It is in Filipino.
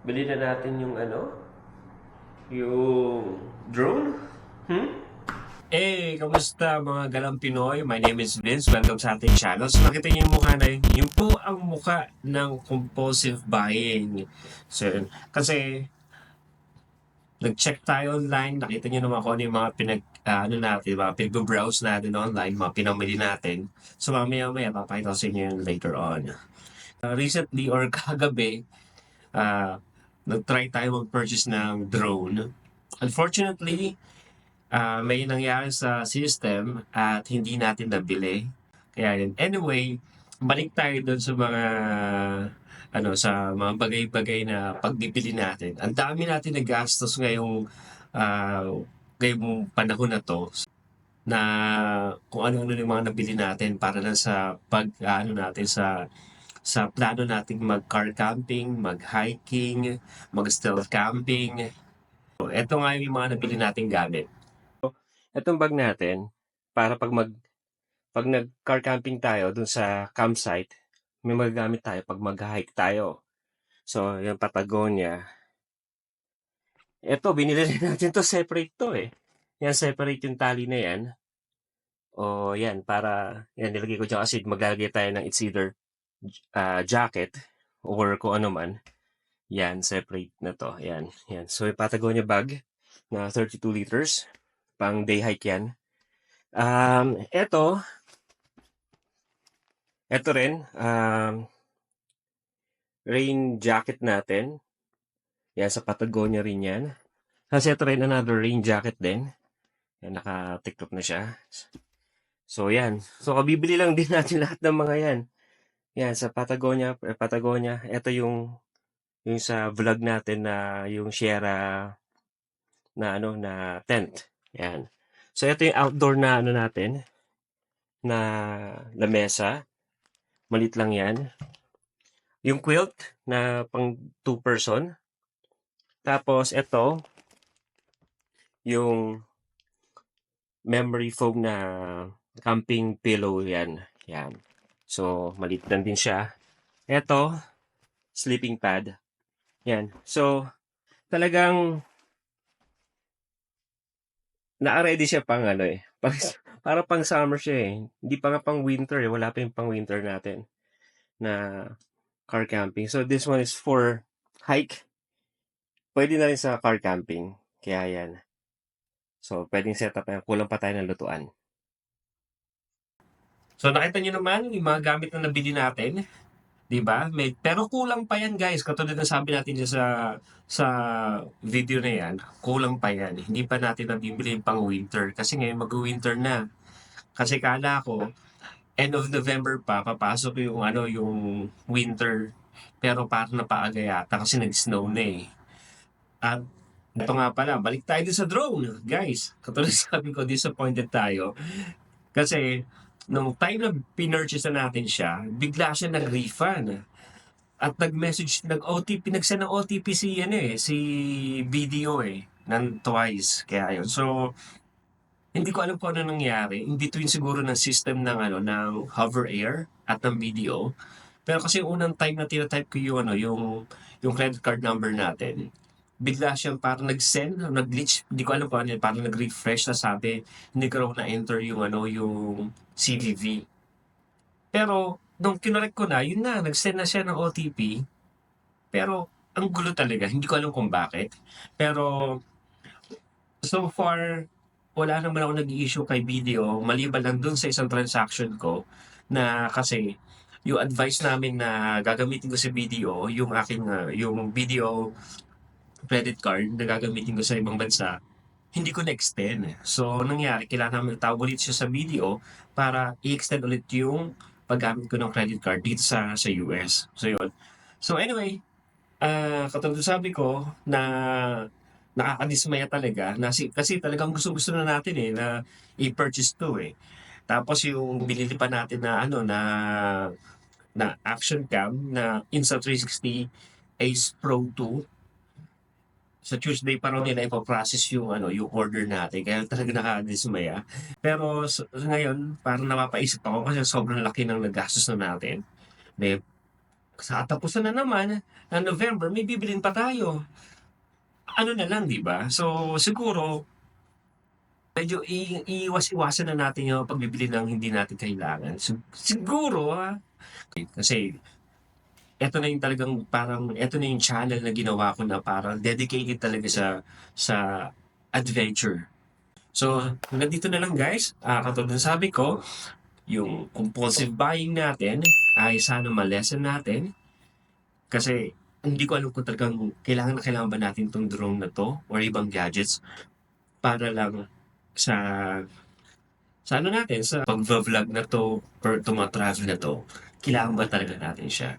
Bili na natin yung yung drone. Kamusta mga galang Pinoy? My name is Vince. Welcome sa ating channel. So nakita niyo yung mukha na yun. Yun po ang mukha ng compulsive buying. So, kasi nag-check tayo online, nakita niyo naman kung ano yung mga natin, mga pinag-browse natin online, mga pinamili natin. So mamaya-maya, papakita ko sa inyo yun later on. Recently or kagabi, uh, nag-try tayo mag-purchase ng drone. Unfortunately, may nangyari sa system at hindi natin nabili. Kaya yun. Anyway, balik tayo doon sa mga sa mga bagay-bagay na pagbibili natin. Ang dami natin nagastos ah, ngayong panahon na to na kung ano-ano yung mga nabili natin para lang sa natin sa plano nating mag-car camping, mag-hiking, mag-stealth camping. So, ito nga yung mga nabili nating gamit. Itong bag natin, para pag nag-car camping tayo dun sa campsite, may magagamit tayo pag mag-hike tayo. So, yung Patagonia. Ito, binili rin natin to separate to eh. Yan, separate yung tali na yan. O yan, para, yan, nilagay ko dyan kasi maglalagay tayo ng it's either jacket or kung ano man. Yan, separate na to. Yan, yan. So, yung Patagonia bag na 32 liters. Pang day hike yan. Ito rin, rain jacket natin. Yan, sa Patagonia rin yan. Kasi ito rin, another rain jacket din. Yan, naka-tiktok na siya. So, yan. So, kabibili lang din natin lahat ng mga yan. Yan, sa Patagonia. Ito yung sa vlog natin na yung Sierra na tent. Yan. So, ito yung outdoor na natin na lamesa. Malit lang yan. Yung quilt na pang 2 person. Tapos, ito, yung memory foam na camping pillow yan. Yan. So, maliit lang din siya. Ito, sleeping pad. Yan. So, talagang naka-ready siya pang para pang summer siya eh. Hindi pa nga pang winter eh. Wala pa yung pang winter natin na car camping. So, this one is for hike. Pwede na rin sa car camping. Kaya yan. So, pwedeng setup yan. Kulang pa tayo ng lutuan. So, nakita nyo naman yung mga gamit na nabili natin. 'Di ba? Pero kulang pa yan guys. Katulad ng sabi natin dyan sa video na yan, kulang pa yan. Hindi pa natin nabibili yung pang winter. Kasi ngayon mag-winter na. Kasi kala ko, end of November pa, papasok yung winter. Pero parang napaaga yata kasi nag-snow na eh. At ito nga pala, balik tayo din sa drone, guys. Katulad sabi ko, disappointed tayo. Kasi, nung time na pinurchase na natin siya, bigla siya nag-refund. At nag-message, nag-OTP, nag-send ng OTP si BDO eh, ng twice. Kaya yun. So, hindi ko alam kung ano nangyari. In between siguro ng system ng Hover Air at ng BDO. Pero kasi yung unang time na tinatype ko yung credit card number natin, bigla siyang parang nag-send, nag-glitch, hindi ko alam kung ano yun, parang nag-refresh na sabi, hindi ko raw na-enter yung CVV. Pero, nung kinorek ko na, yun na, nag-send na siya ng OTP. Pero, ang gulo talaga, hindi ko alam kung bakit. Pero, so far, wala naman ako nag-i-issue kay BDO, maliban lang dun sa isang transaction ko, na kasi, yung advice namin na gagamitin ko sa BDO, yung BDO credit card na gagamitin ko sa ibang bansa, hindi ko na-extend. So, nangyari, kailangan namin tawag ulit siya sa BDO para i-extend ulit yung paggamit ko ng credit card dito sa US. So, yun. So, anyway, katulad ng sabi ko na nakakadismaya talaga kasi talagang gusto-gusto na natin eh na i-purchase 'to eh. Tapos yung binili pa natin na na action cam na Insta360 Ace Pro 2 sa Tuesday pa raw nila ipo-process yung order natin kaya talaga nakakadismaya. Pero ngayon parang napapaisip ako kasi sobrang laki ng nagastos na natin. 'Di sa katapusan na naman ng November may bibilhin pa tayo. Ano na lang, 'di ba? So, siguro medyo iiwas-iwasan na natin yung pagbibili ng hindi natin kailangan. Siguro, kasi eto na yung talagang parang eto na yung channel na ginawa ko na parang dedicated talaga sa adventure. So, hanggang dito na lang guys. Katulad ng sabi ko, yung compulsive buying natin ay sana ma-lessen natin kasi hindi ko alam kung talagang kailangan na kailangan ba natin 'tong drone na 'to or ibang gadgets para lang sa sa ano natin, sa pagvo-vlog na 'to or tuma-travel na 'to, kailangan ba talaga natin siya?